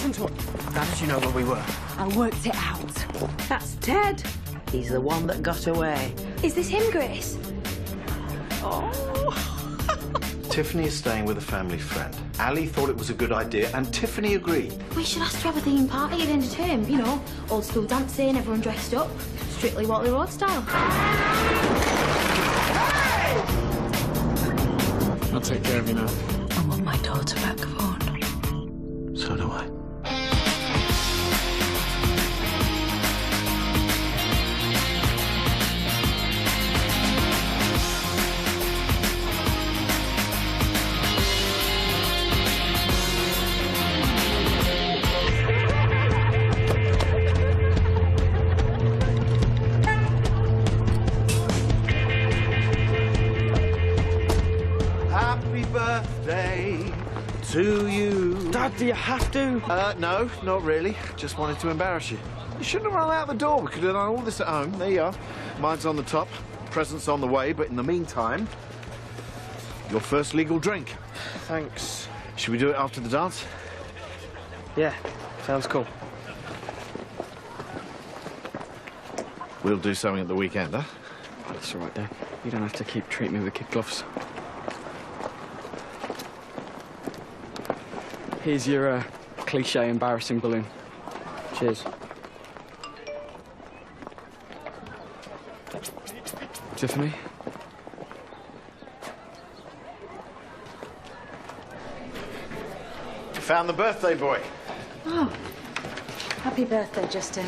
listen to her. How did you know where we were? I worked it out. That's Ted. He's the one that got away. Is this him, Grace? Oh. Tiffany is staying with a family friend. Ali thought it was a good idea, and Tiffany agreed. We should ask to have a theme party at the end of term. You know, old school dancing, everyone dressed up. Strictly Waterloo Road style. Hey! I'll take care of you now. I want my daughter back, Vaughan. So do I. Happy birthday to you. Dad, do you have to? No, not really. Just wanted to embarrass you. You shouldn't have run out the door. We could have done all this at home. There you are. Mine's on the top. Present's on the way, but in the meantime, your first legal drink. Thanks. Should we do it after the dance? Yeah, sounds cool. We'll do something at the weekend, huh? Oh, that's all right, Dad. You don't have to keep treating me with kid gloves. Here's your cliche embarrassing balloon. Cheers. Tiffany? Found the birthday boy. Oh, happy birthday, Justin.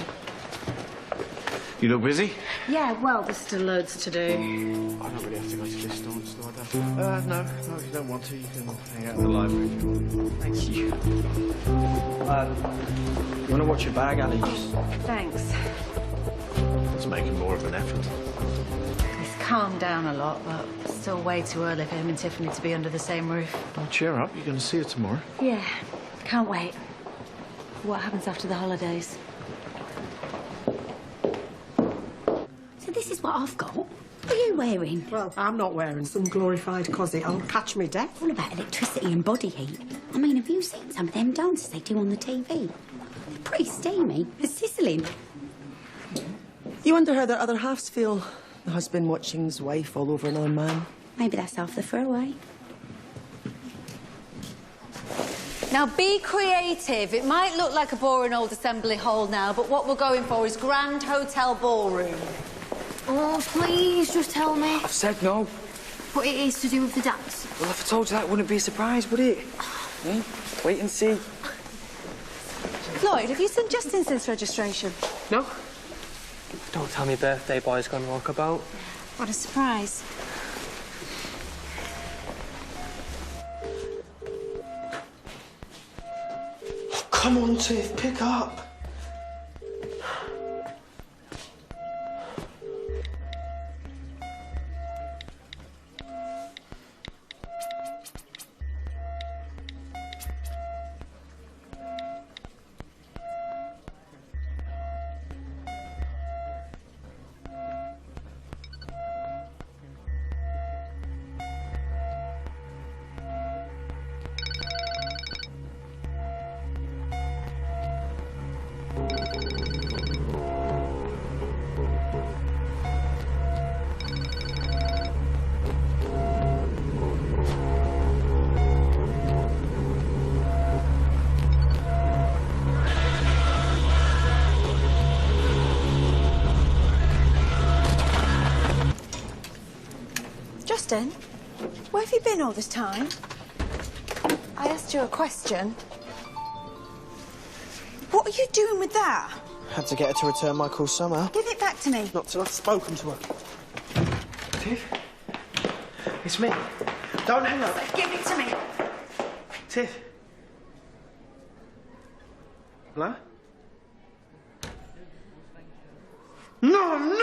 You look busy? Yeah, well, there's still loads to do. I don't really have to go to this dance, do I, Dad? No, if you don't want to, you can hang out in the library if you want. Thank you. You want to watch your bag, Ali? Thanks. It's making more of an effort. He's calmed down a lot, but it's still way too early for him and Tiffany to be under the same roof. Don't cheer up. You're going to see her tomorrow. Yeah, can't wait. What happens after the holidays? So this is what I've got. What are you wearing? Well, I'm not wearing some glorified cosy. I'll catch me death. All about electricity and body heat. I mean, have you seen some of them dances they do on the TV? They're pretty steamy. They're sizzling. You wonder how their other halves feel. The husband watching his wife all over another man. Maybe that's half the throwaway. Now, be creative. It might look like a boring old assembly hall now, but what we're going for is Grand Hotel Ballroom. Oh, please, just tell me. I've said no. But it is to do with the dance. Well, if I told you that, wouldn't it be a surprise, would it? Wait and see. Lloyd, have you sent Justin's registration? No? Don't tell me birthday boy's gone walkabout. What a surprise. Oh, come on, Tiff, pick up. Justin, where have you been all this time? I asked you a question. What are you doing with that? Had to get her to return my call somehow. Give it back to me. Not till I've spoken to her. Tiff? It's me. Don't hang up. Give it to me. Tiff? Hello? No, no!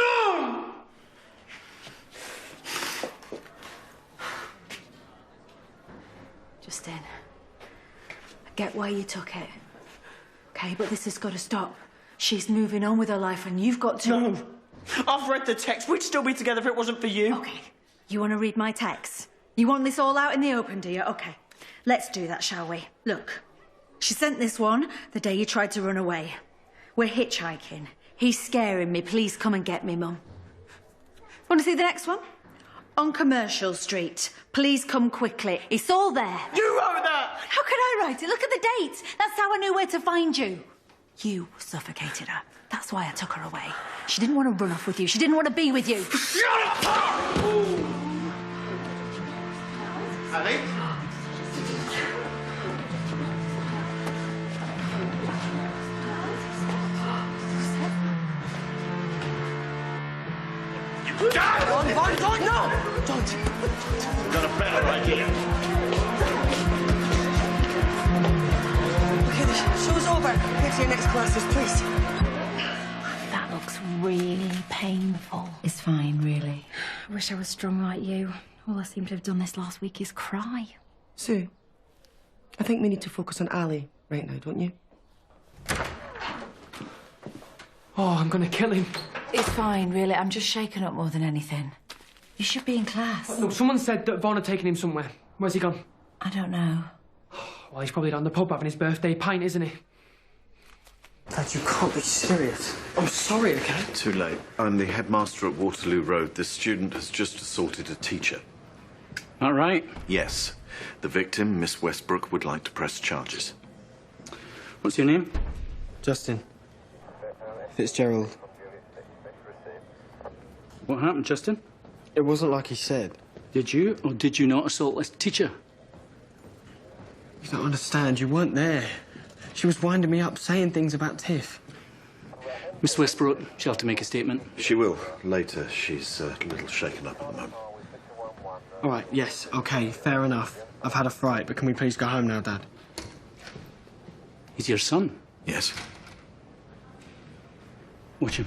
Justin, I get why you took it. OK, but this has got to stop. She's moving on with her life and you've got to... No! I've read the text. We'd still be together if it wasn't for you. OK. You want to read my text? You want this all out in the open, do you? OK. Let's do that, shall we? Look. She sent this one the day you tried to run away. We're hitchhiking. He's scaring me. Please come and get me, Mum. Want to see the next one? On Commercial Street. Please come quickly. It's all there. You wrote that! How can I write it? Look at the date. That's how I knew where to find you. You suffocated her. That's why I took her away. She didn't want to run off with you. She didn't want to be with you. Shut up! Ali? Don't, no! Don't. We've got a better idea. Okay, the show's over. Get to your next classes, please. That looks really painful. It's fine, really. I wish I was strong like you. All I seem to have done this last week is cry. Sue, I think we need to focus on Ali right now, don't you? Oh, I'm gonna kill him. It's fine, really. I'm just shaken up more than anything. You should be in class. No, someone said that Vaughn had taken him somewhere. Where's he gone? I don't know. Well, he's probably down the pub having his birthday pint, isn't he? Dad, you can't be serious. I'm sorry, okay? Too late. I'm the headmaster at Waterloo Road. This student has just assaulted a teacher. All right. Yes. The victim, Miss Westbrook, would like to press charges. What's your name? Justin. Fitzgerald. What happened, Justin? It wasn't like he said. Did you or did you not assault this teacher? You don't understand. You weren't there. She was winding me up, saying things about Tiff. Miss Westbrook, she'll have to make a statement. She will. Later. She's a little shaken up at the moment. All right, yes, OK, fair enough. I've had a fright, but can we please go home now, Dad? He's your son. Yes. Watch him.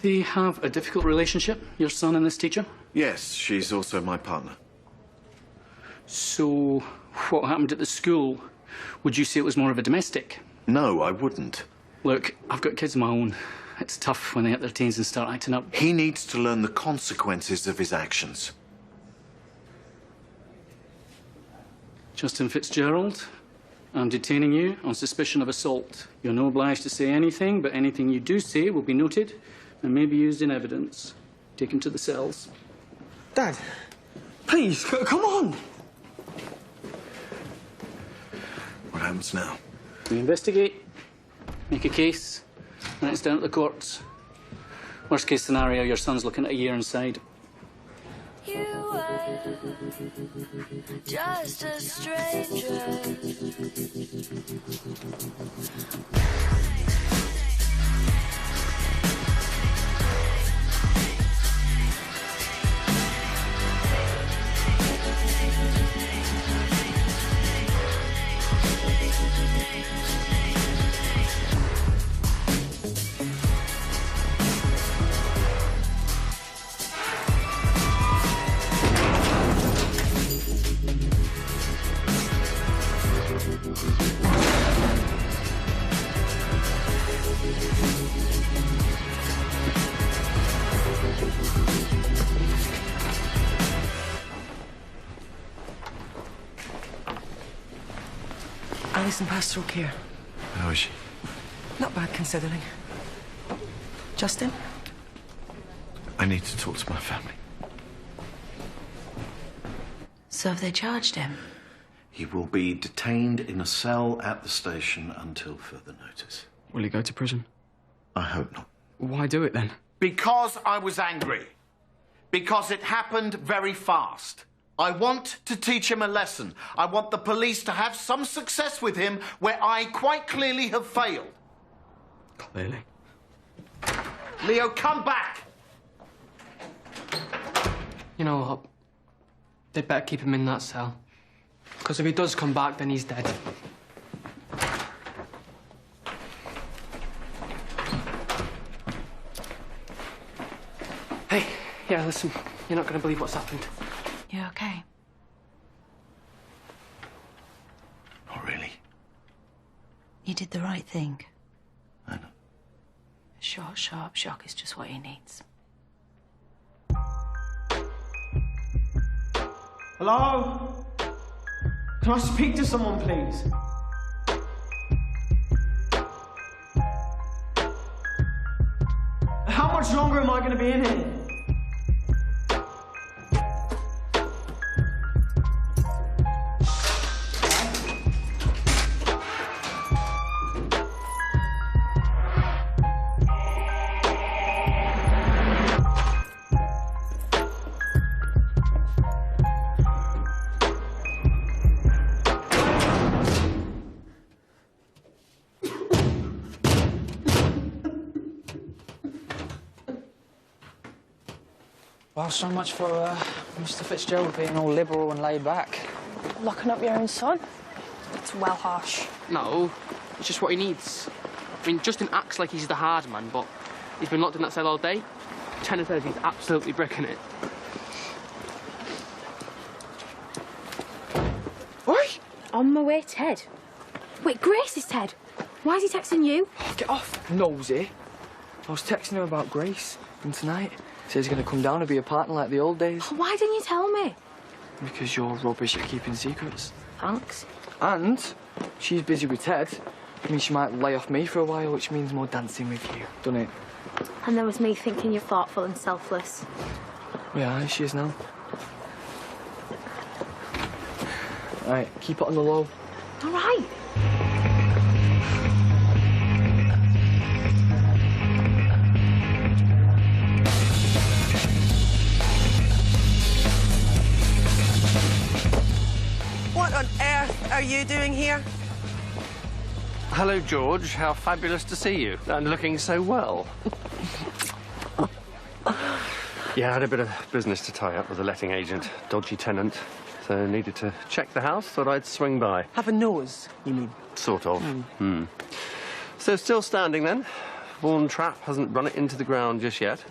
They have a difficult relationship, your son and this teacher? Yes, she's also my partner. So, what happened at the school? Would you say it was more of a domestic? No, I wouldn't. Look, I've got kids of my own. It's tough when they hit their teens and start acting up. He needs to learn the consequences of his actions. Justin Fitzgerald, I'm detaining you on suspicion of assault. You're not obliged to say anything, but anything you do say will be noted and may be used in evidence. Taken to the cells. Dad, please, come on. What happens now? We investigate, make a case, and it's down at the courts. Worst case scenario, your son's looking at a year inside. You were just a stranger. Alice in pastoral care. How is she? Not bad, considering. Justin? I need to talk to my family. So have they charged him? He will be detained in a cell at the station until further notice. Will he go to prison? I hope not. Why do it then? Because I was angry. Because it happened very fast. I want to teach him a lesson. I want the police to have some success with him where I quite clearly have failed. Clearly. Leo, come back! You know what? They'd better keep him in that cell. Because if he does come back, then he's dead. Hey, yeah, listen. You're not going to believe what's happened. You okay? Not really. You did the right thing. I know. A short, sharp shock is just what he needs. Hello? Can I speak to someone, please? How much longer am I going to be in here? Well, so much for Mr. Fitzgerald being all liberal and laid back. Locking up your own son? It's well harsh. No, it's just what he needs. I mean, Justin acts like he's the hard man, but he's been locked in that cell all day. Tenor says he's absolutely bricking it. Oi! On my way, Ted. Wait, Grace is Ted. Why is he texting you? Oh, get off, nosy. I was texting him about Grace, and tonight he says he's going to come down and be a partner like the old days. Why didn't you tell me? Because you're rubbish at keeping secrets. Thanks. And she's busy with Ted. I mean, she might lay off me for a while, which means more dancing with you, doesn't it? And there was me thinking you're thoughtful and selfless. Yeah, she is now. Right, keep it on the low. All right. What on earth are you doing here? Hello, George. How fabulous to see you. And looking so well. Yeah, I had a bit of business to tie up with a letting agent. Dodgy tenant. So needed to check the house. Thought I'd swing by. Have a nose, you mean? Sort of. So still standing then. Vaughan Trap hasn't run it into the ground just yet.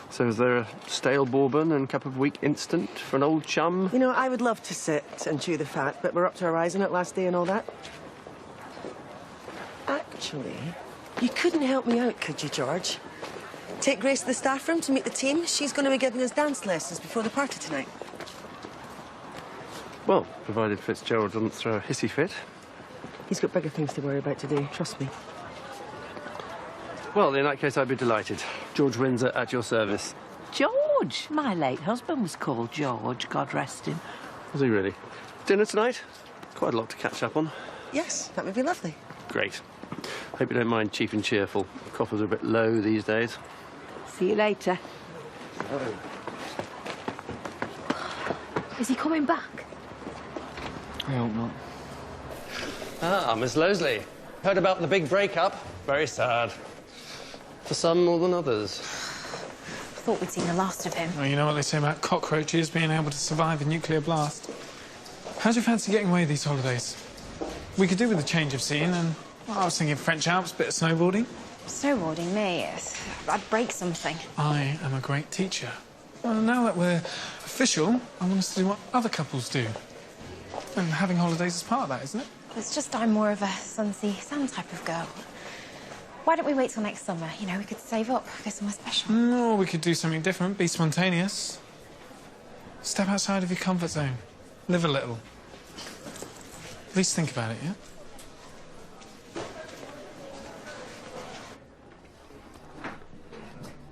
So is there a stale bourbon and cup of weak instant for an old chum? You know, I would love to sit and chew the fat, but we're up to our eyes in it last day and all that. Actually, you couldn't help me out, could you, George? Take Grace to the staff room to meet the team. She's going to be giving us dance lessons before the party tonight. Well, provided Fitzgerald doesn't throw a hissy fit. He's got bigger things to worry about today, trust me. Well, in that case, I'd be delighted. George Windsor at your service. George? My late husband was called George, God rest him. Was he really? Dinner tonight? Quite a lot to catch up on. Yes, that would be lovely. Great. Hope you don't mind cheap and cheerful. Coffers are a bit low these days. See you later. Is he coming back? I hope not. Ah, Miss Losley. Heard about the big breakup. Very sad. For some more than others. Thought we'd seen the last of him. Well, you know what they say about cockroaches being able to survive a nuclear blast. How'd you fancy getting away these holidays? We could do with a change of scene and, well, I was thinking French Alps, bit of snowboarding. Snowboarding, me? I'd break something. I am a great teacher. Well, now that we're official, I want us to do what other couples do. And having holidays is part of that, isn't it? It's just I'm more of a Sunsea Sam type of girl. Why don't we wait till next summer? You know, we could save up, go somewhere special. No, we could do something different, be spontaneous. Step outside of your comfort zone. Live a little. At least think about it, yeah?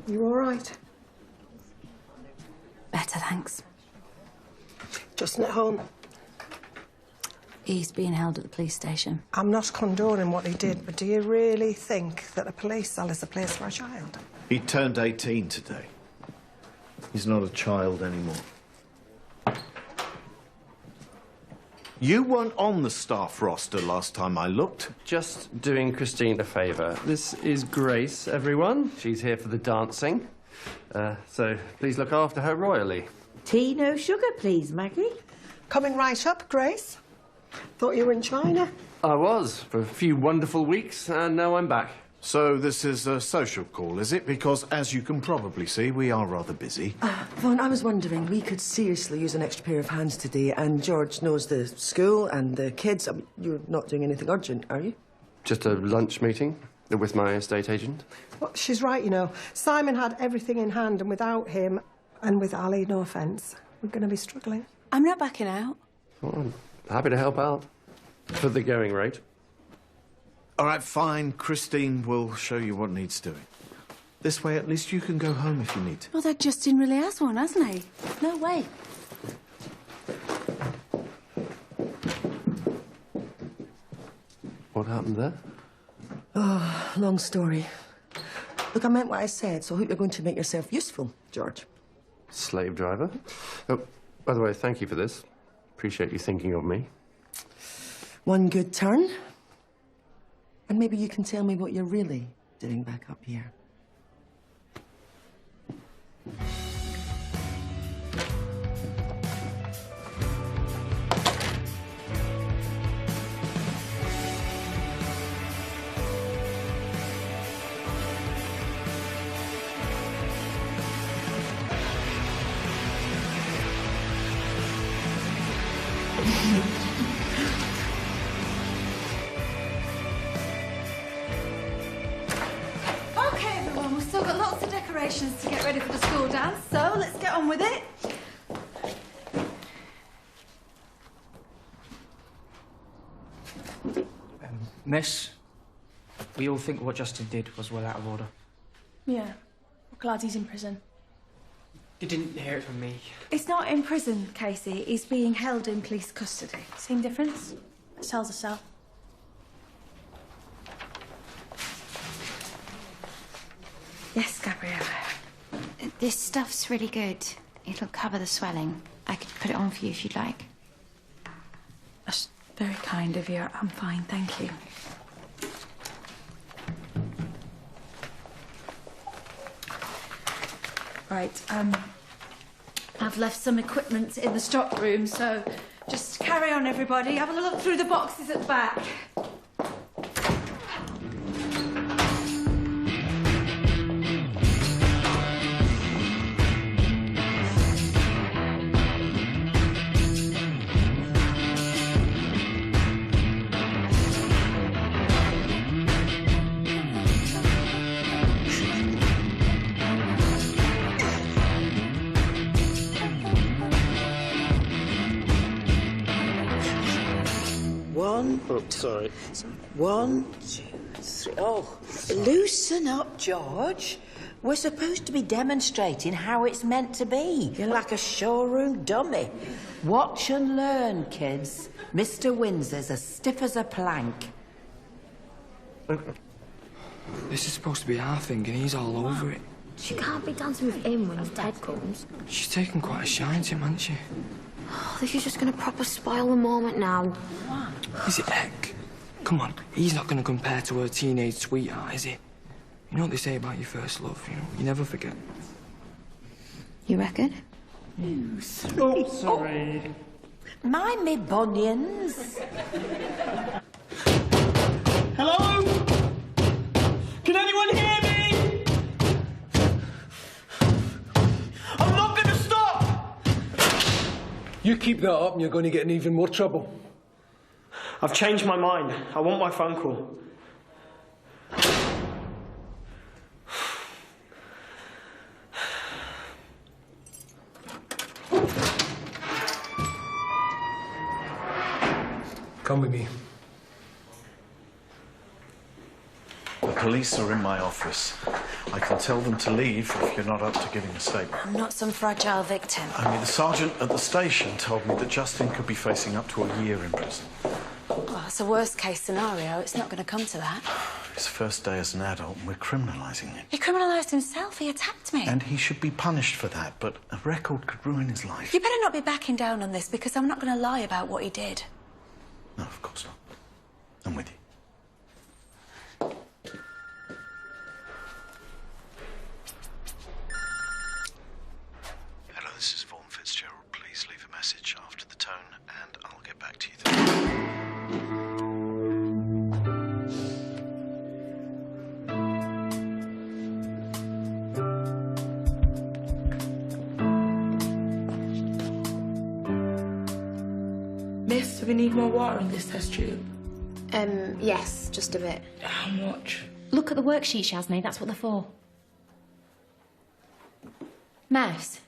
You all right? Better, thanks. Justin at home? He's being held at the police station. I'm not condoning what he did, but do you really think that a police cell is a place for a child? He turned 18 today. He's not a child anymore. You weren't on the staff roster last time I looked. Just doing Christine a favour. This is Grace, everyone. She's here for the dancing. So please look after her royally. Tea, no sugar, please, Maggie. Coming right up, Grace. Thought you were in China. I was, for a few wonderful weeks, and now I'm back. So this is a social call, is it? Because, as you can probably see, we are rather busy. Vaughan, I was wondering, we could seriously use an extra pair of hands today, and George knows the school and the kids. You're not doing anything urgent, are you? Just a lunch meeting with my estate agent. Well, she's right, you know. Simon had everything in hand, and without him, and with Ali, no offence, we're going to be struggling. I'm not backing out. Oh, I'm happy to help out. For the going rate. All right, fine. Christine will show you what needs doing. This way, at least you can go home if you need to. Well, that Justin really has one, hasn't he? No way. What happened there? Oh, long story. Look, I meant what I said, so I hope you're going to make yourself useful, George. Slave driver. Oh, by the way, thank you for this. Appreciate you thinking of me. One good turn, and maybe you can tell me what you're really doing back up here. Okay, everyone, we've still got lots of decorations to get ready for the school dance, so let's get on with it. Miss, we all think what Justin did was well out of order. Yeah. We're glad he's in prison. You didn't hear it from me. He's not in prison, Casey. He's being held in police custody. Same difference. Cell's a cell. Yes, Gabriella. This stuff's really good. It'll cover the swelling. I could put it on for you if you'd like. That's very kind of you. I'm fine, thank you. Right, I've left some equipment in the stock room, so just carry on, everybody. Have a look through the boxes at the back. Sorry. 1, 2, 3. Oh, loosen up, George. We're supposed to be demonstrating how it's meant to be. You're like a showroom dummy. Watch and learn, kids. Mr. Windsor's as stiff as a plank. This is supposed to be our thing, and he's all over it. She can't be dancing with him when Ted comes. She's taken quite a shine to him, hasn't she? Oh, this is just going to proper spoil the moment now. Is it heck? Come on, he's not going to compare to her teenage sweetheart, is he? You know what they say about your first love, you never forget. You reckon? Oh, sorry. Mind me bunions. Hello? Can anyone hear me? I'm not going to stop! You keep that up and you're going to get in even more trouble. I've changed my mind. I want my phone call. Come with me. The police are in my office. I can tell them to leave if you're not up to giving a statement. I'm not some fragile victim. Only the sergeant at the station told me that Justin could be facing up to a year in prison. Well, it's a worst-case scenario. It's not going to come to that. His first day as an adult, and we're criminalising him. He criminalised himself. He attacked me. And he should be punished for that, but a record could ruin his life. You better not be backing down on this, because I'm not going to lie about what he did. No, of course not. I'm with you. Hello, this is Vaughan Fitzgerald. Please leave a message after the tone, and I'll get back to you then. Miss, do we need more water in this test tube? Yes, just a bit. How much? Look at the worksheet, Shazney. That's what they're for. Mouse,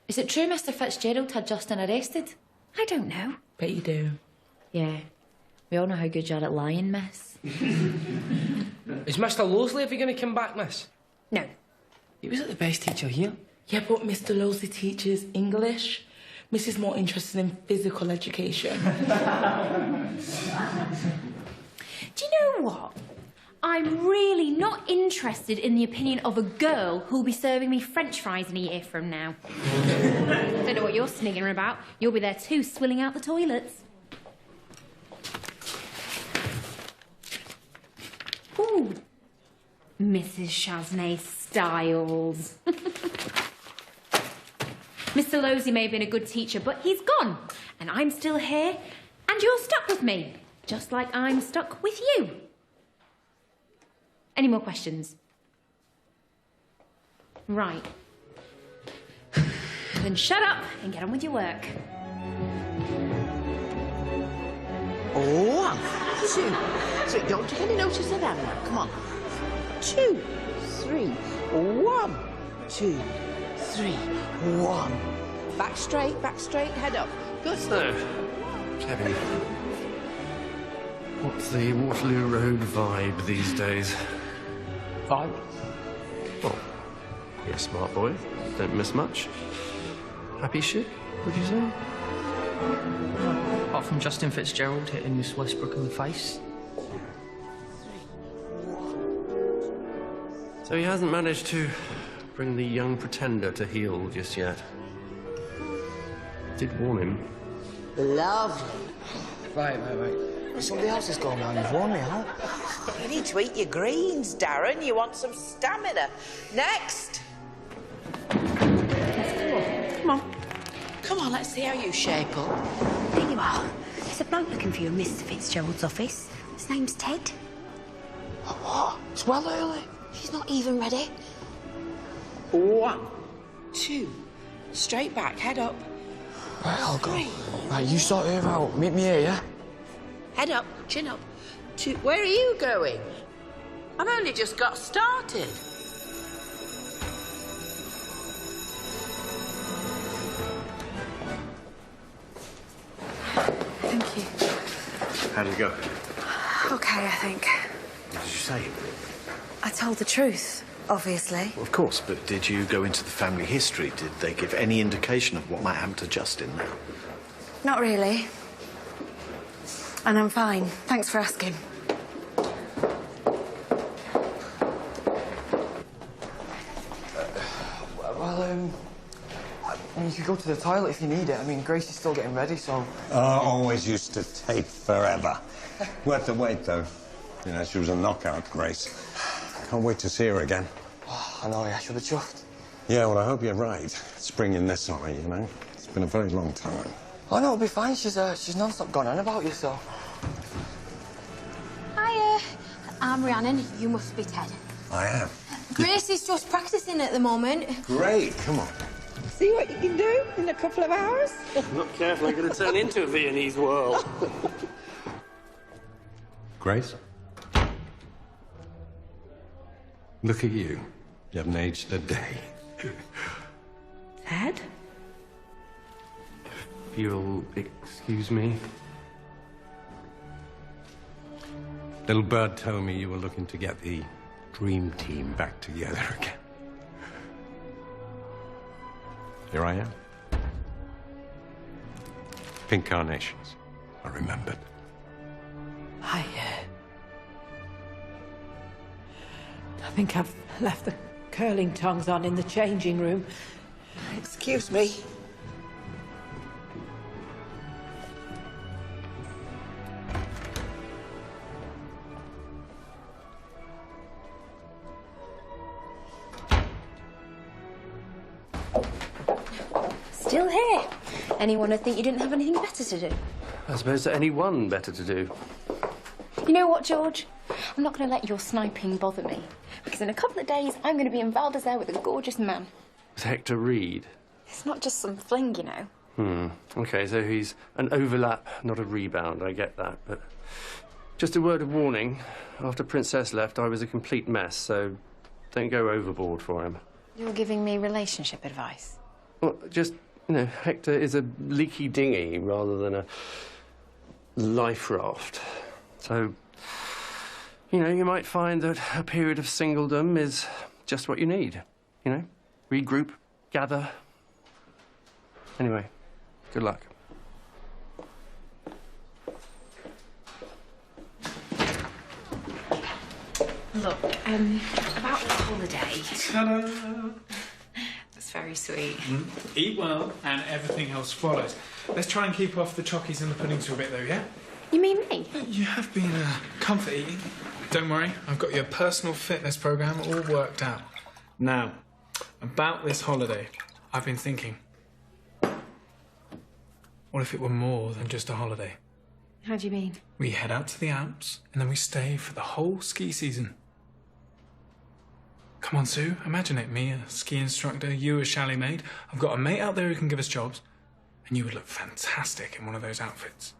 is it true Mr. Fitzgerald had Justin arrested? I don't know. Bet you do. Yeah. We all know how good you are at lying, miss. Is Mr. Losley ever going to come back, miss? No. He was the best teacher here. Yeah, but Mr. Losley teaches English. Miss is more interested in physical education. Do you know what? I'm really not interested in the opinion of a girl who'll be serving me French fries in a year from now. Don't know what you're sniggering about. You'll be there too, swilling out the toilets. Ooh, Mrs. Chasnay Styles. Mr. Losey may have been a good teacher, but he's gone. And I'm still here, and you're stuck with me. Just like I'm stuck with you. Any more questions? Right. Then shut up and get on with your work. 1, 2, 3. Don't take any notice of that now. Come on. 2, 3. 1, 2, 3. 1. Back straight, head up. Good. So, Kevin, what's the Waterloo Road vibe these days? Vibe? Well, you're a smart boy. Don't miss much. Happy shit, would you say? Apart from Justin Fitzgerald hitting Miss Westbrook in the face. So he hasn't managed to bring the young pretender to heel just yet. Did warn him. Lovely. Right. Somebody else is going on. You've warned me, huh? You need to eat your greens, Darren. You want some stamina. Next. Come on. Come on, let's see how you shape up. There you are. There's a bloke looking for you in Mr. Fitzgerald's office. His name's Ted. What? It's well early. He's not even ready. 1, 2. Straight back, head up. Right, I'll go. 3. Right, you sort her out. Meet me here, yeah? Head up, chin up. 2. Where are you going? I've only just got started. Thank you. How did it go? Okay, I think. What did you say? I told the truth, obviously. Well, of course, but did you go into the family history? Did they give any indication of what might happen to Justin now? Not really. And I'm fine. Thanks for asking. I mean, you could go to the toilet if you need it. I mean, Grace is still getting ready, so... Always used to take forever. Worth the wait, though. You know, she was a knockout, Grace. Can't wait to see her again. Oh, I know, yeah, she'll be chuffed. Yeah, well, I hope you're right. Springing this on her, you know. It's been a very long time. Oh, no, it'll be fine. She's non-stop gone on about you, so... Hiya. I'm Rhiannon. You must be Ted. I am. Grace is just practicing at the moment. Great, come on. See what you can do in a couple of hours? Not careful, I'm going to turn into a Viennese whirl. Grace? Look at you. You haven't aged a day. Ted? If you'll excuse me. Little Bird told me you were looking to get the dream team back together again. Here I am. Pink carnations. I remembered. I think I've left the curling tongs on in the changing room. Excuse me. Still here. Anyone would think you didn't have anything better to do. I suppose there any one better to do. You know what, George? I'm not going to let your sniping bother me. Because in a couple of days, I'm going to be in Val d'Isere with a gorgeous man. With Hector Reed. It's not just some fling, you know. OK, so he's an overlap, not a rebound. I get that, but... Just a word of warning. After Princess left, I was a complete mess, so don't go overboard for him. You're giving me relationship advice. Well, just You know, Hector is a leaky dinghy rather than a life raft. So, you know, you might find that a period of singledom is just what you need. You know, regroup, gather. Anyway, good luck. Look, about the holiday. Ta-da! That's very sweet. Eat well, and everything else follows. Let's try and keep off the chockies and the puddings for a bit, though, yeah? You mean me? You have been comfort eating. Don't worry, I've got your personal fitness program all worked out. Now, about this holiday, I've been thinking, what if it were more than just a holiday? How do you mean? We head out to the Alps, and then we stay for the whole ski season. Come on, Sue, imagine it. Me, a ski instructor, you, a chalet maid. I've got a mate out there who can give us jobs, and you would look fantastic in one of those outfits.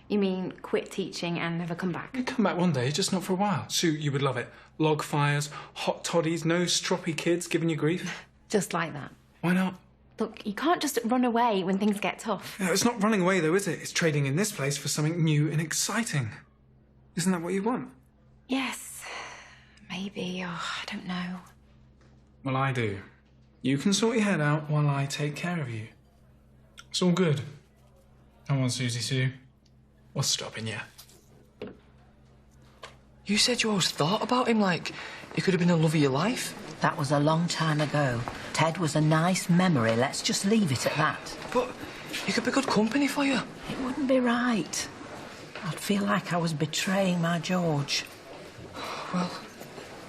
You mean quit teaching and never come back? You'd come back one day, just not for a while. Sue, you would love it. Log fires, hot toddies, no stroppy kids giving you grief. Just like that. Why not? Look, you can't just run away when things get tough. No, it's not running away, though, is it? It's trading in this place for something new and exciting. Isn't that what you want? Yes. Maybe. Oh, I don't know. Well, I do. You can sort your head out while I take care of you. It's all good. Come on, Susie Sue. What's stopping you? You said you always thought about him like he could have been the love of your life. That was a long time ago. Ted was a nice memory. Let's just leave it at that. But he could be good company for you. It wouldn't be right. I'd feel like I was betraying my George. Well,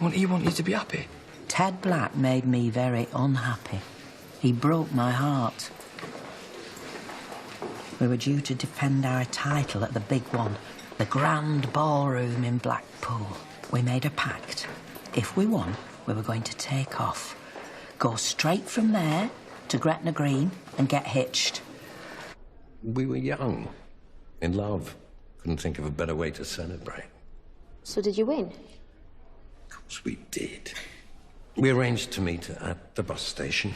wouldn't he want you to be happy? Ted Black made me very unhappy. He broke my heart. We were due to defend our title at the big one, the Grand Ballroom in Blackpool. We made a pact. If we won, we were going to take off, go straight from there to Gretna Green and get hitched. We were young, in love. Couldn't think of a better way to celebrate. So did you win? Of course we did. We arranged to meet at the bus station.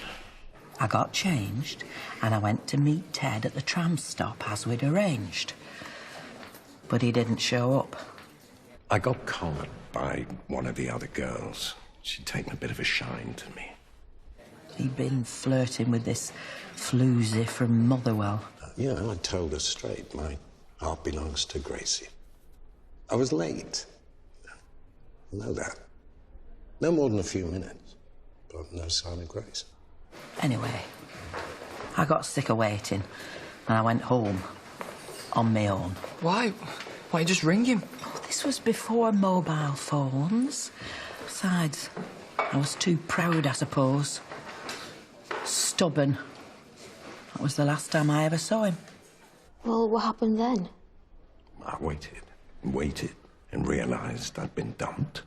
I got changed and I went to meet Ted at the tram stop as we'd arranged. But he didn't show up. I got collared by one of the other girls. She'd taken a bit of a shine to me. He'd been flirting with this floozy from Motherwell. Yeah, I told her straight. My heart belongs to Gracie. I was late. I know that. No more than a few minutes, but no sign of Grace. Anyway, I got sick of waiting and I went home on my own. Why? Why you just ring him? Oh, this was before mobile phones. Besides, I was too proud, I suppose. Stubborn. That was the last time I ever saw him. Well, what happened then? I waited and waited and realised I'd been dumped.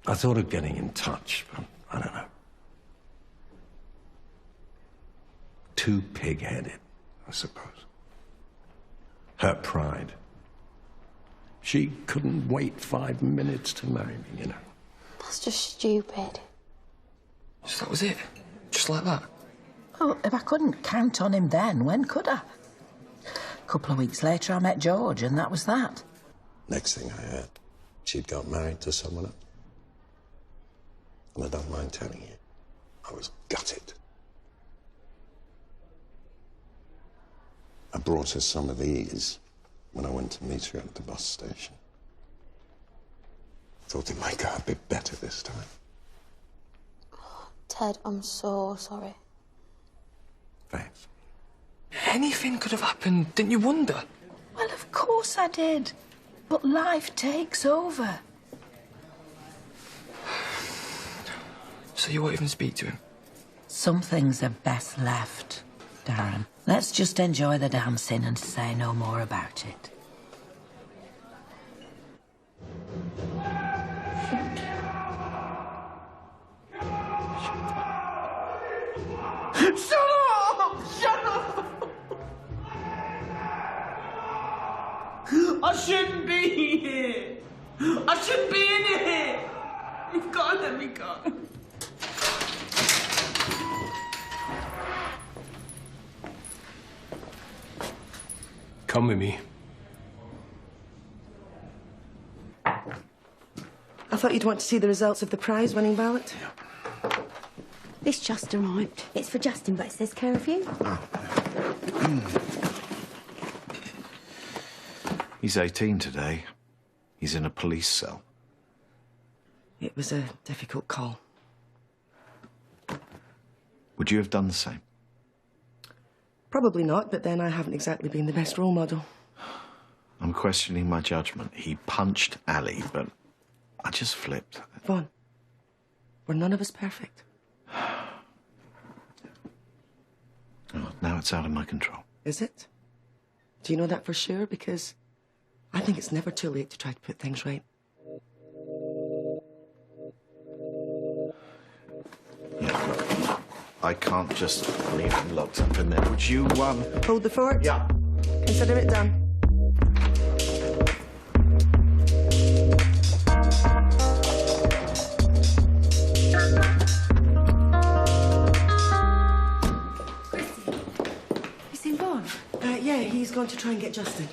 I thought of getting in touch, but I don't know. Too pig-headed, I suppose. Her pride. She couldn't wait 5 minutes to marry me, you know. That's just stupid. So that was it? Just like that? Well, if I couldn't count on him then, when could I? A couple of weeks later, I met George, and that was that. Next thing I heard, she'd got married to someone else. And I don't mind telling you, I was gutted. I brought her some of these when I went to meet her at the bus station. Thought it might go a bit better this time. Ted, I'm so sorry. Thanks. Anything could have happened, didn't you wonder? Well, of course I did. But life takes over. So you won't even speak to him? Some things are best left, Darren. Let's just enjoy the dancing and say no more about it. Shut up! Shut up! I shouldn't be here. I shouldn't be in here. You've got to let me go. Come with me. I thought you'd want to see the results of the prize-winning ballot. This just arrived. It's for Justin, but it says care of you. He's 18 today. He's in a police cell. It was a difficult call. Would you have done the same? Probably not, but then I haven't exactly been the best role model. I'm questioning my judgment. He punched Ali, but I just flipped. Vaughn, we're none of us perfect. Oh, now it's out of my control. Is it? Do you know that for sure? Because I think it's never too late to try to put things right. Yeah, look, I can't just leave him locked up in there. Would you, Hold the fort? Yeah. Consider it done. You seen Vaughn? Yeah, he's going to try and get Justin.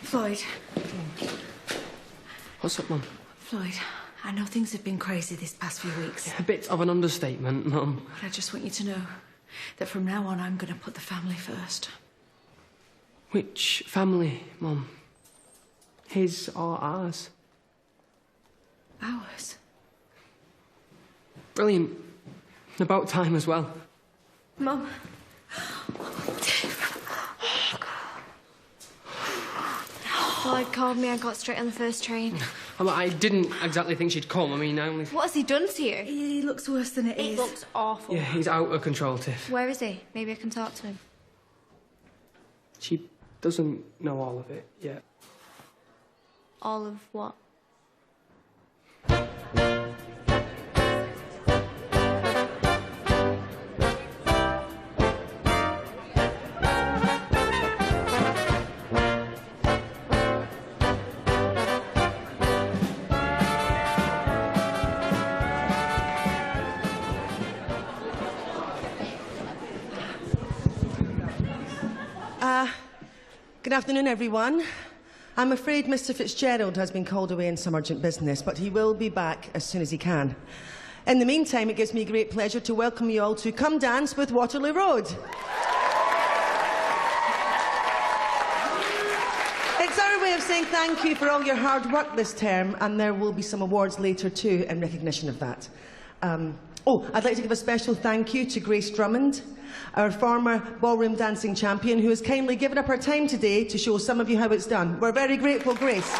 Floyd. What's up, Mum? Floyd, I know things have been crazy this past few weeks. A bit of an understatement, Mum. But I just want you to know that from now on, I'm going to put the family first. Which family, Mum? His or ours? Ours. Brilliant. About time as well. Mum. Floyd called me. I got straight on the first train. I didn't exactly think she'd come. I mean, I only... What has he done to you? He looks worse than it is. He looks awful. Yeah, he's out of control, Tiff. Where is he? Maybe I can talk to him. She doesn't know all of it yet. All of what? Good afternoon, everyone. I'm afraid Mr. Fitzgerald has been called away in some urgent business, but he will be back as soon as he can. In the meantime, it gives me great pleasure to welcome you all to Come Dance with Waterloo Road. It's our way of saying thank you for all your hard work this term, and there will be some awards later too in recognition of that. I'd like to give a special thank you to Grace Drummond, our former ballroom dancing champion, who has kindly given up her time today to show some of you how it's done. We're very grateful, Grace.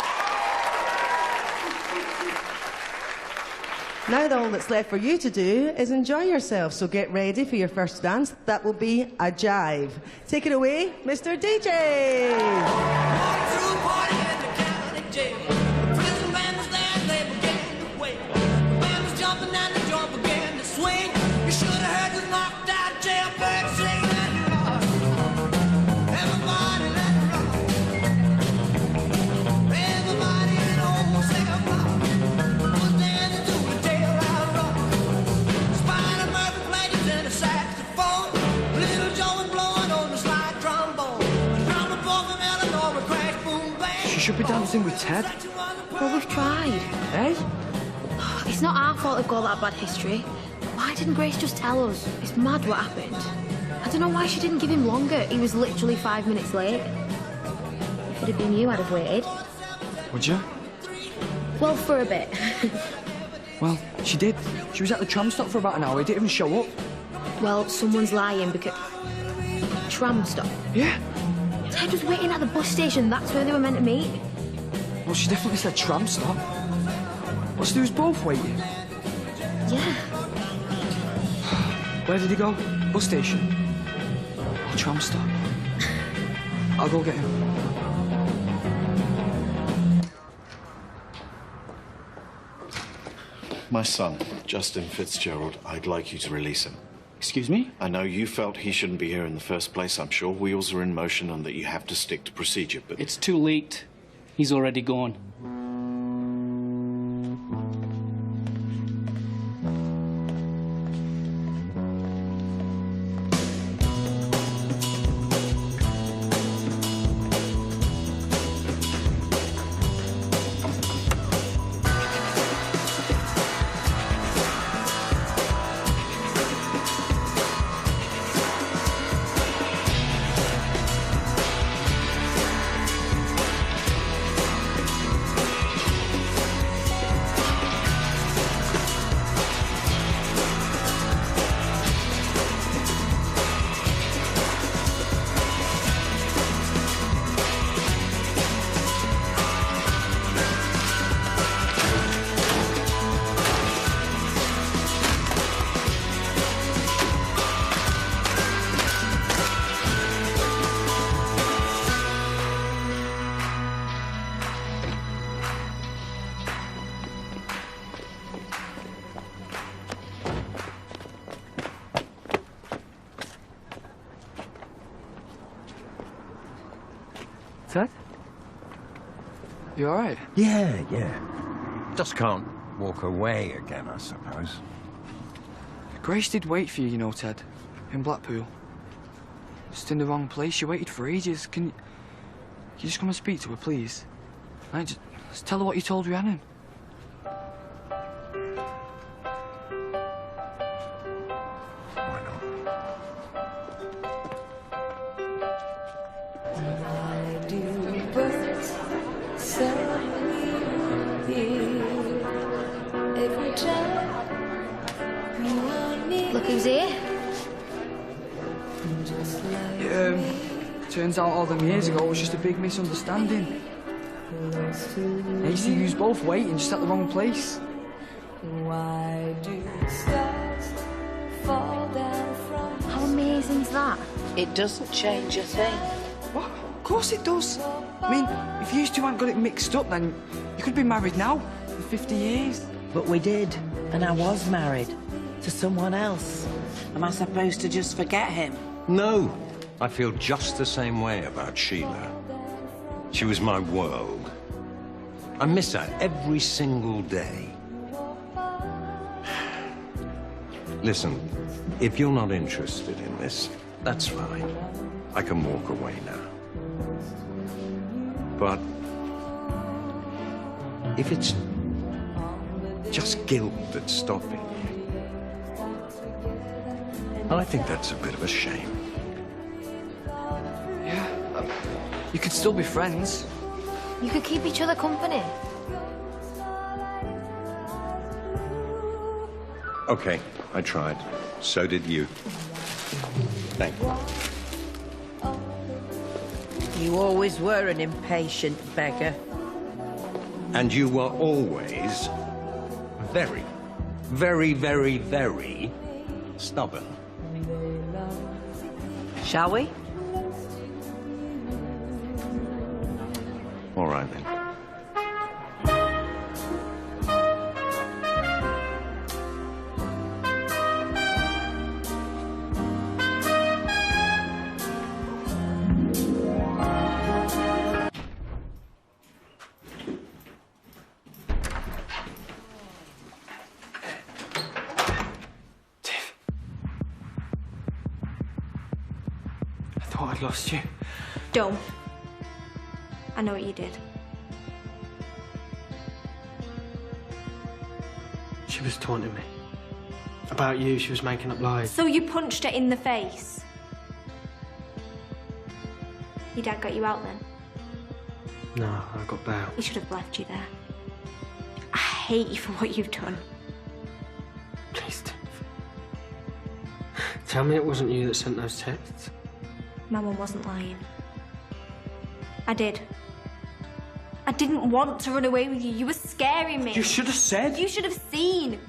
Now all that's left for you to do is enjoy yourself, so get ready for your first dance. That will be a jive. Take it away, Mr. DJ. Should be dancing with Ted. Well, we've tried. Eh? It's not our fault they've got that bad history. Why didn't Grace just tell us? It's mad what happened. I don't know why she didn't give him longer. He was literally 5 minutes late. If it had been you, I'd have waited. Would you? Well, for a bit. Well, she did. She was at the tram stop for about an hour. He didn't even show up. Well, someone's lying because... Tram stop? Yeah. Ted was waiting at the bus station. That's where they were meant to meet. Well, she definitely said tram stop. What's there was both waiting? Yeah. Where did he go? Bus station? Or tram stop? I'll go get him. My son, Justin Fitzgerald, I'd like you to release him. Excuse me? I know you felt he shouldn't be here in the first place. I'm sure wheels are in motion and that you have to stick to procedure, but... It's too late. He's already gone. Ted? You all right? Yeah. Just can't walk away again, I suppose. Grace did wait for you, you know, Ted. In Blackpool. Just in the wrong place. She waited for ages. Can you just come and speak to her, please? Just tell her what you told Rhiannon. Look who's here. Turns out all them years ago it was just a big misunderstanding. You see, you was both waiting just at the wrong place. Why do stars fall down from... How amazing's that? It doesn't change a thing. What? Of course it does. I mean, if you two hadn't got it mixed up, then you could be married now for 50 years. But we did, and I was married to someone else. Am I supposed to just forget him? No. I feel just the same way about Sheila. She was my world. I miss her every single day. Listen, if you're not interested in this, that's fine. I can walk away now. But if it's just guilt that's stopping you, I think that's a bit of a shame. Yeah, you could still be friends. You could keep each other company. Okay, I tried. So did you. Thank you. You always were an impatient beggar. And you were always very, very, very, very stubborn. Shall we? All right, then. I thought I'd lost you. Don't. I know what you did. She was taunting me. About you, she was making up lies. So you punched her in the face? Your dad got you out then? No, I got bail. He should have left you there. I hate you for what you've done. Please don't. Tell me it wasn't you that sent those texts. My mum wasn't lying. I did. I didn't want to run away with you. You were scaring me. You should have said. You should have seen.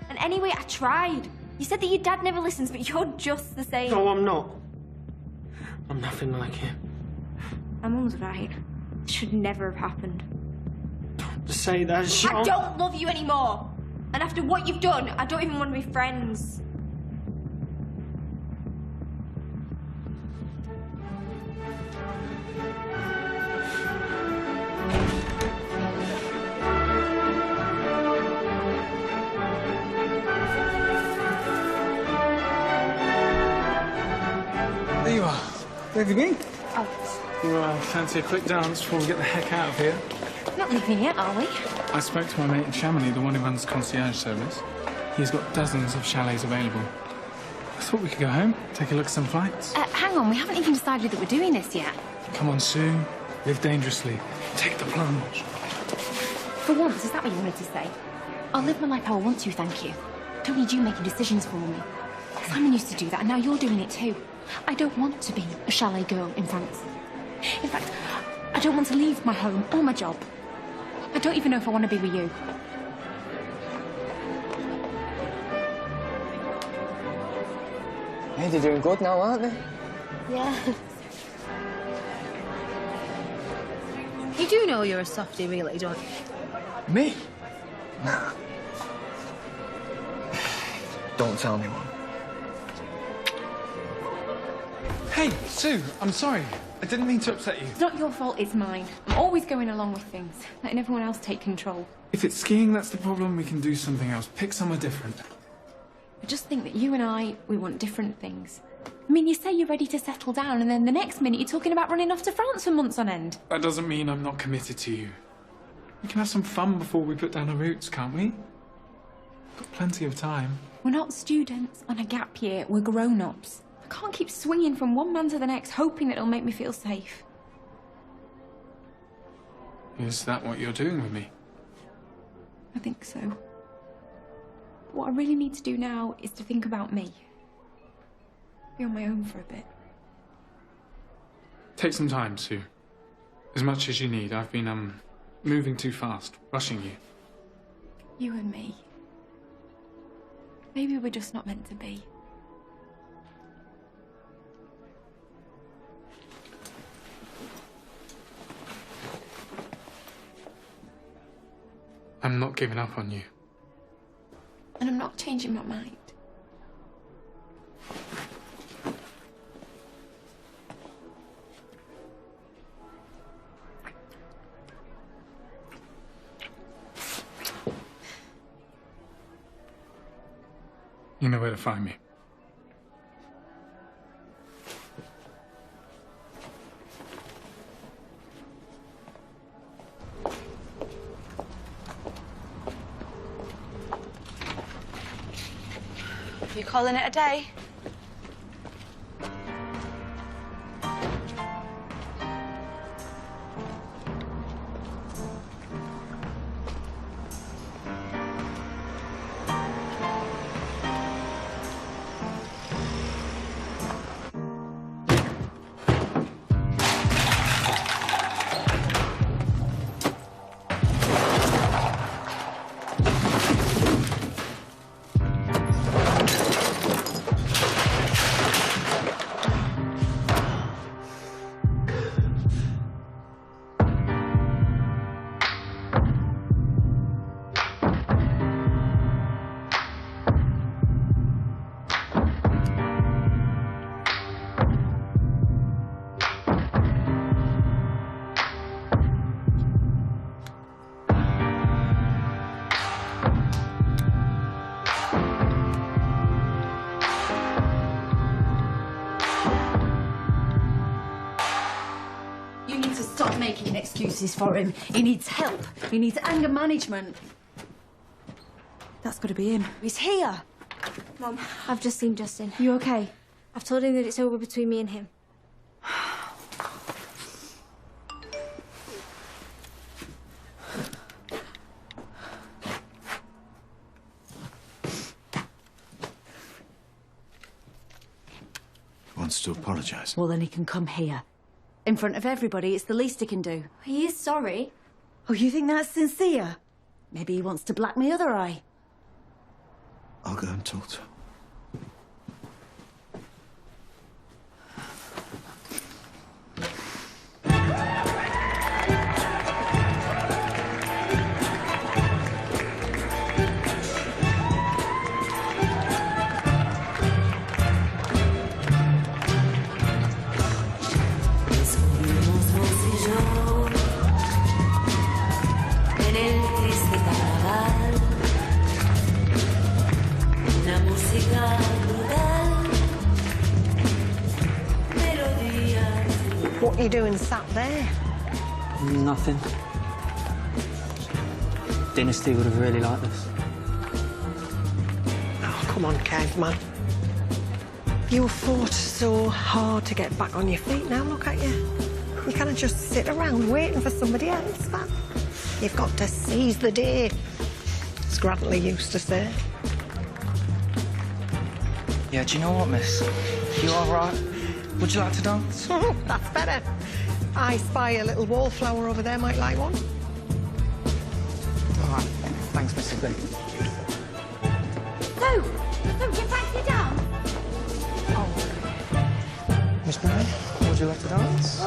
And anyway, I tried. You said that your dad never listens, but you're just the same. No, I'm not. I'm nothing like him. My mum's right. It should never have happened. To say that, I don't love you anymore. And after what you've done, I don't even want to be friends. There you are. Where have you been? Oh. You fancy a quick dance before we get the heck out of here? Not leaving yet, are we? I spoke to my mate in Chamonix, the one who runs concierge service. He's got dozens of chalets available. I thought we could go home, take a look at some flights. Hang on, we haven't even decided that we're doing this yet. Come on, Sue. Live dangerously. Take the plunge. For once, is that what you wanted to say? I'll live my life how I want to, thank you. Don't need you making decisions for me. Simon used to do that, and now you're doing it too. I don't want to be a chalet girl in France. In fact, I don't want to leave my home or my job. I don't even know if I want to be with you. Hey, they're doing good now, aren't they? Yeah. You do know you're a softie, really, don't you? Me? Nah. Don't tell anyone. Hey, Sue, I'm sorry. I didn't mean to upset you. It's not your fault, it's mine. I'm always going along with things, letting everyone else take control. If it's skiing that's the problem, we can do something else. Pick somewhere different. I just think that you and we want different things. I mean, you say you're ready to settle down, and then the next minute you're talking about running off to France for months on end. That doesn't mean I'm not committed to you. We can have some fun before we put down our roots, can't we? Got plenty of time. We're not students on a gap year, we're grown-ups. I can't keep swinging from one man to the next, hoping that it'll make me feel safe. Is that what you're doing with me? I think so. What I really need to do now is to think about me. Be on my own for a bit. Take some time, Sue. As much as you need. I've been, moving too fast, rushing you. You and me. Maybe we're just not meant to be. I'm not giving up on you. And I'm not changing my mind. You know where to find me. You calling it a day? Making excuses for him. He needs help. He needs anger management. That's got to be him. He's here. Mum, I've just seen Justin. You okay? I've told him that it's over between me and him. He wants to apologise. Well, then he can come here. In front of everybody, it's the least he can do. He is sorry. Oh, you think that's sincere? Maybe he wants to black my other eye. I'll go and talk to him. What are you doing sat there? Nothing. Dynasty would have really liked this. Oh, come on, caveman. You fought so hard to get back on your feet. Now look at you. You can't just sit around waiting for somebody else, man. You've got to seize the day, as Grantley used to say. Yeah, do you know what, miss? You all right? Would you like to dance? That's better. I spy a little wallflower over there, might like one. All right. Thanks, Mrs. B. No, get back, sit down. Oh. Miss Mary, would you like to dance?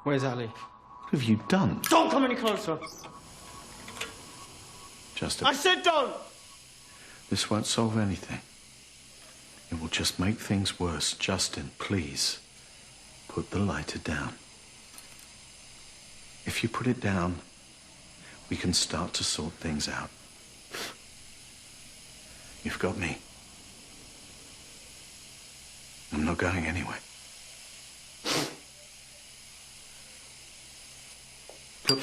Where's Ali? What have you done? Don't come any closer. Justin. I said don't. This won't solve anything. It will just make things worse. Justin, please, put the lighter down. If you put it down, we can start to sort things out. You've got me. I'm not going anywhere.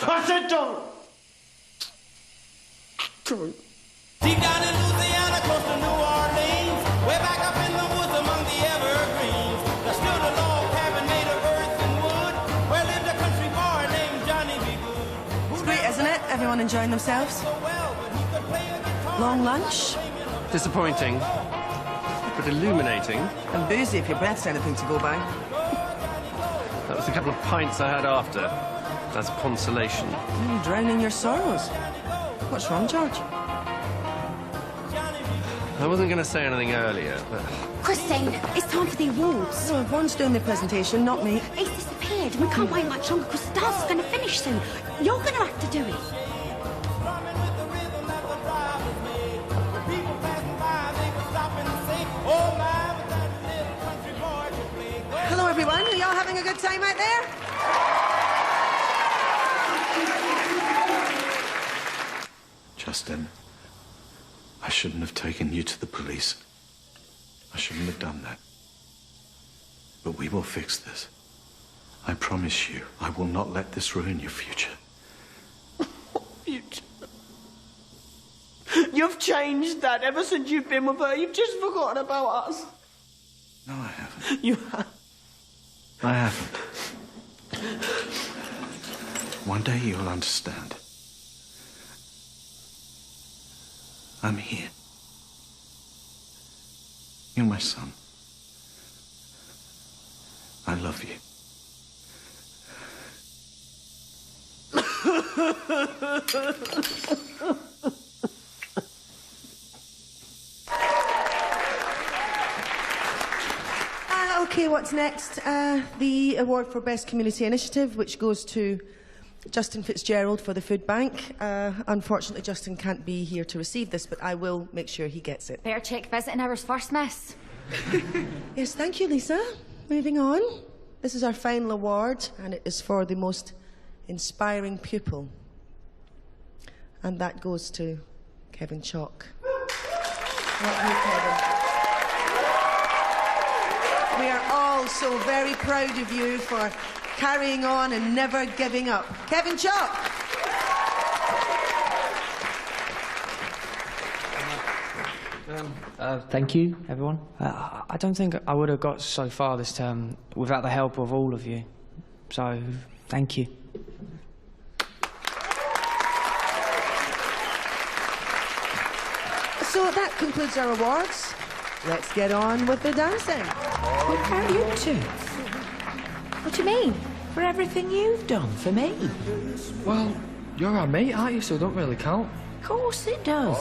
I said don't. Don't. Deep down in Louisiana, close to New Orleans, way back up in the woods among the evergreens, there stood a log cabin made of earth and wood, where lived a country boy named Johnny B. Good. It's great, isn't it? Everyone enjoying themselves. Long lunch. Disappointing, but illuminating. And boozy if your breath's anything to go by. That was a couple of pints I had after. That's consolation. Drowning your sorrows. What's wrong, George? I wasn't going to say anything earlier, but... Christine, it's time for the awards. No, Vaughn's doing the presentation, not me. He's disappeared. We can't wait much longer because the dance is going to finish soon. You're going to have to do it. Hello, everyone. Are y'all having a good time out there? Justin, I shouldn't have taken you to the police. I shouldn't have done that. But we will fix this. I promise you, I will not let this ruin your future. Future. You've changed that ever since you've been with her. You've just forgotten about us. No, I haven't. You have. I haven't. One day you'll understand. I'm here. You're my son. I love you. Okay, what's next? The award for Best Community Initiative, which goes to Justin Fitzgerald for the food bank. Unfortunately, Justin can't be here to receive this, but I will make sure he gets it. Better check visiting hours first, miss. Yes, thank you, Lisa. Moving on. This is our final award, and it is for the most inspiring pupil. And that goes to Kevin Chalk. Not you, Kevin. We are all so very proud of you for carrying on and never giving up. Kevin Chalk. Thank you, everyone. I don't think I would have got so far this term without the help of all of you. So, thank you. So that concludes our awards. Let's get on with the dancing. What about you two? What do you mean? For everything you've done for me. Well, you're our mate, aren't you? So it don't really count. Of course it does.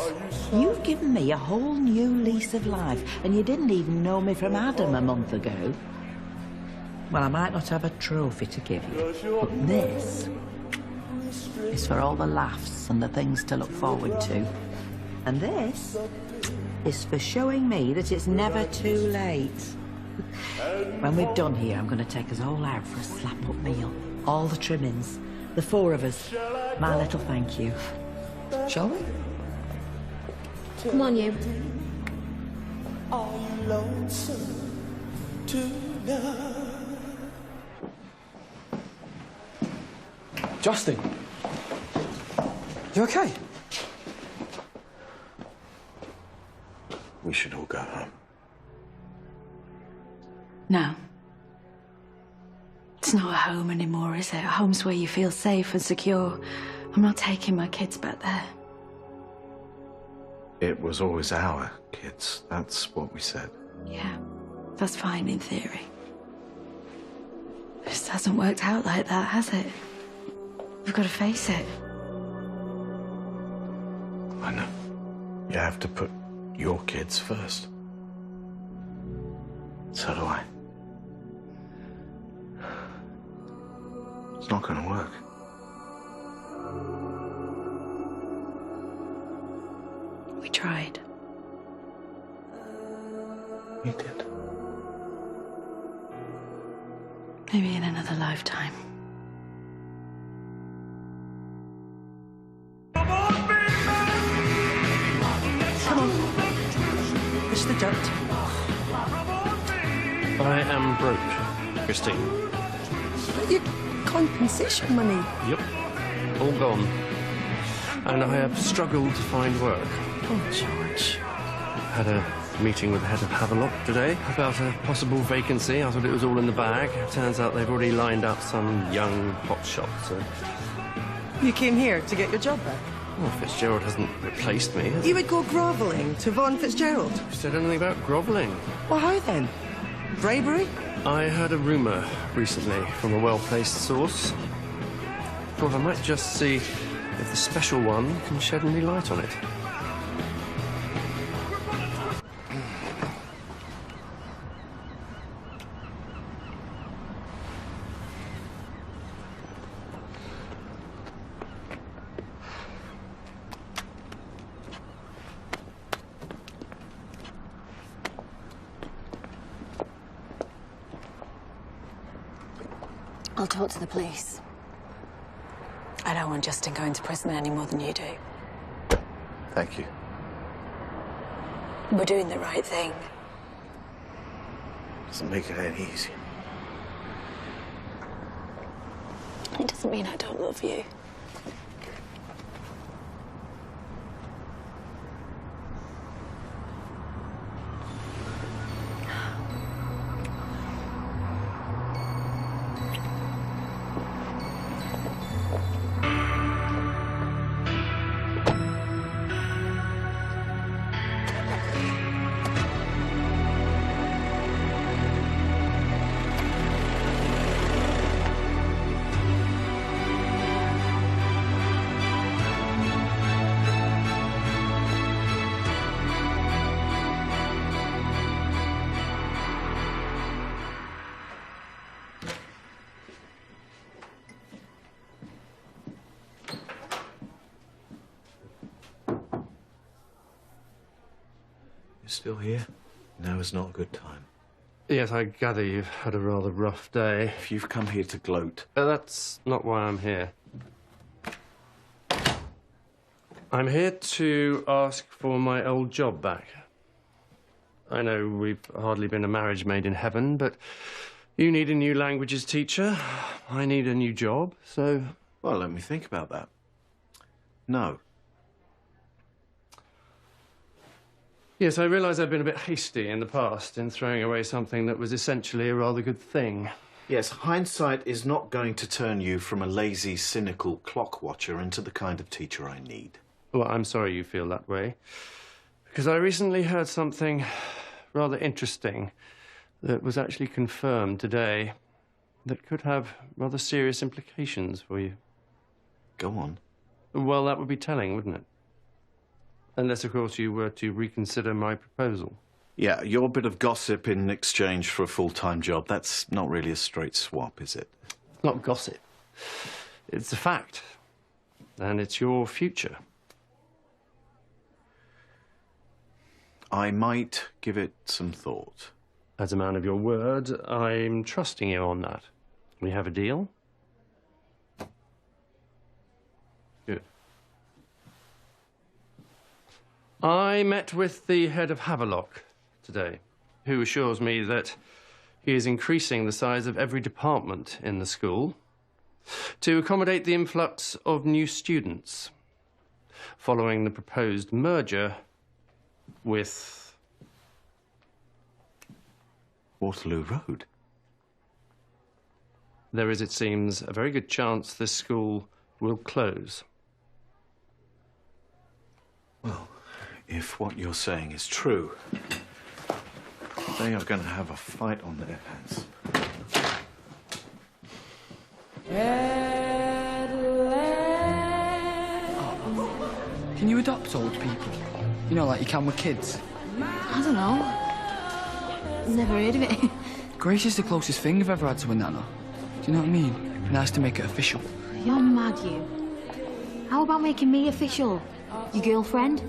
You've given me a whole new lease of life, and you didn't even know me from Adam a month ago. Well, I might not have a trophy to give you, but this is for all the laughs and the things to look forward to. And this is for showing me that it's never too late. When we're done here, I'm going to take us all out for a slap-up meal. All the trimmings. The four of us. My little thank you. Shall we? Come on, you. Are you lonesome tonight? Justin. You okay? We should all go home. No. It's not a home anymore, is it? A home's where you feel safe and secure. I'm not taking my kids back there. It was always our kids. That's what we said. Yeah, that's fine in theory. It just hasn't worked out like that, has it? We've got to face it. I know. You have to put your kids first. So do I. It's not going to work. We tried. You did. Maybe in another lifetime. Come on. Push the dirt. I am broke, Christine. But your compensation money. Yep. All gone. And I have struggled to find work. Oh, George. Had a meeting with the head of Havelock today about a possible vacancy. I thought it was all in the bag. Turns out they've already lined up some young hotshot, so... You came here to get your job back? Well, Fitzgerald hasn't replaced me. You would go grovelling to Vaughan Fitzgerald? You said anything about grovelling? Well, how then? Bribery? I heard a rumour recently from a well-placed source. Thought I might just see if the special one can shed any light on it. I'll talk to the police. I don't want Justin going to prison any more than you do. Thank you. We're doing the right thing. Doesn't make it any easier. It doesn't mean I don't love you. Still here? Now is not a good time. Yes, I gather you've had a rather rough day. If you've come here to gloat... That's not why I'm here. I'm here to ask for my old job back. I know we've hardly been a marriage made in heaven, but you need a new languages teacher. I need a new job, so... Well, let me think about that. No. Yes, I realise I've been a bit hasty in the past in throwing away something that was essentially a rather good thing. Yes, hindsight is not going to turn you from a lazy, cynical clock watcher into the kind of teacher I need. Well, I'm sorry you feel that way, because I recently heard something rather interesting that was actually confirmed today that could have rather serious implications for you. Go on. Well, that would be telling, wouldn't it? Unless, of course, you were to reconsider my proposal. Yeah, your bit of gossip in exchange for a full-time job, that's not really a straight swap, is it? It's not gossip. It's a fact. And it's your future. I might give it some thought. As a man of your word, I'm trusting you on that. We have a deal? Good. I met with the head of Havelock today, who assures me that he is increasing the size of every department in the school to accommodate the influx of new students following the proposed merger with Waterloo Road. There is, it seems, a very good chance this school will close. Well, if what you're saying is true, they are going to have a fight on their hands. Can you adopt old people? You know, like you can with kids. I don't know. Never heard of it. Grace is the closest thing I've ever had to a nana. Do you know what I mean? Nice to make it official. You're mad, you. How about making me official? Your girlfriend?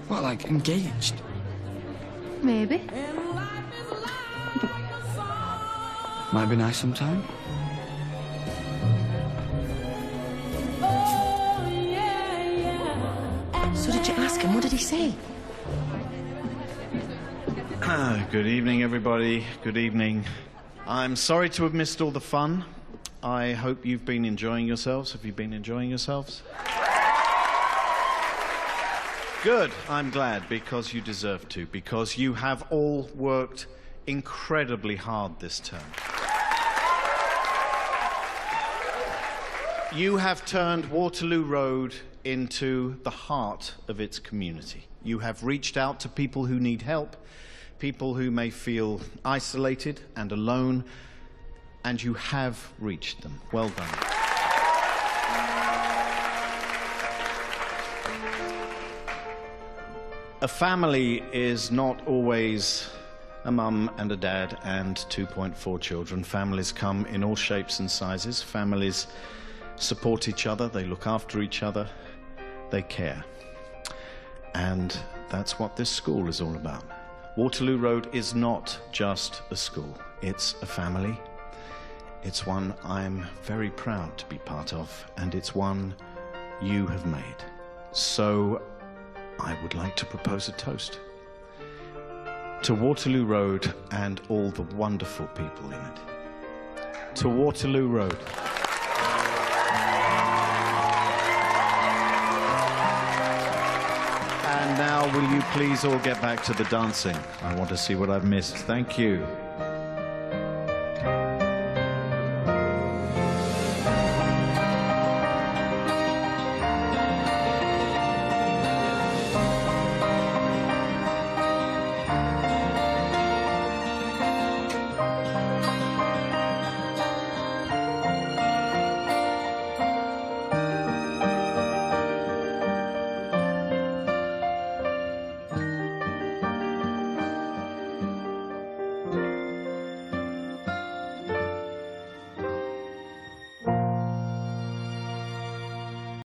What, like engaged? Maybe. Might be nice sometime. So did you ask him? What did he say? Good evening, everybody. Good evening. I'm sorry to have missed all the fun. I hope you've been enjoying yourselves. Have you been enjoying yourselves? Good. I'm glad, because you deserve to, because you have all worked incredibly hard this term. You have turned Waterloo Road into the heart of its community. You have reached out to people who need help, people who may feel isolated and alone, and you have reached them. Well done. A family is not always a mum and a dad and 2.4 children. Families come in all shapes and sizes. Families support each other, they look after each other, they care. And that's what this school is all about. Waterloo Road is not just a school, it's a family. It's one I'm very proud to be part of, and it's one you have made. So I would like to propose a toast to Waterloo Road and all the wonderful people in it. To Waterloo Road. And now will you please all get back to the dancing? I want to see what I've missed. Thank you.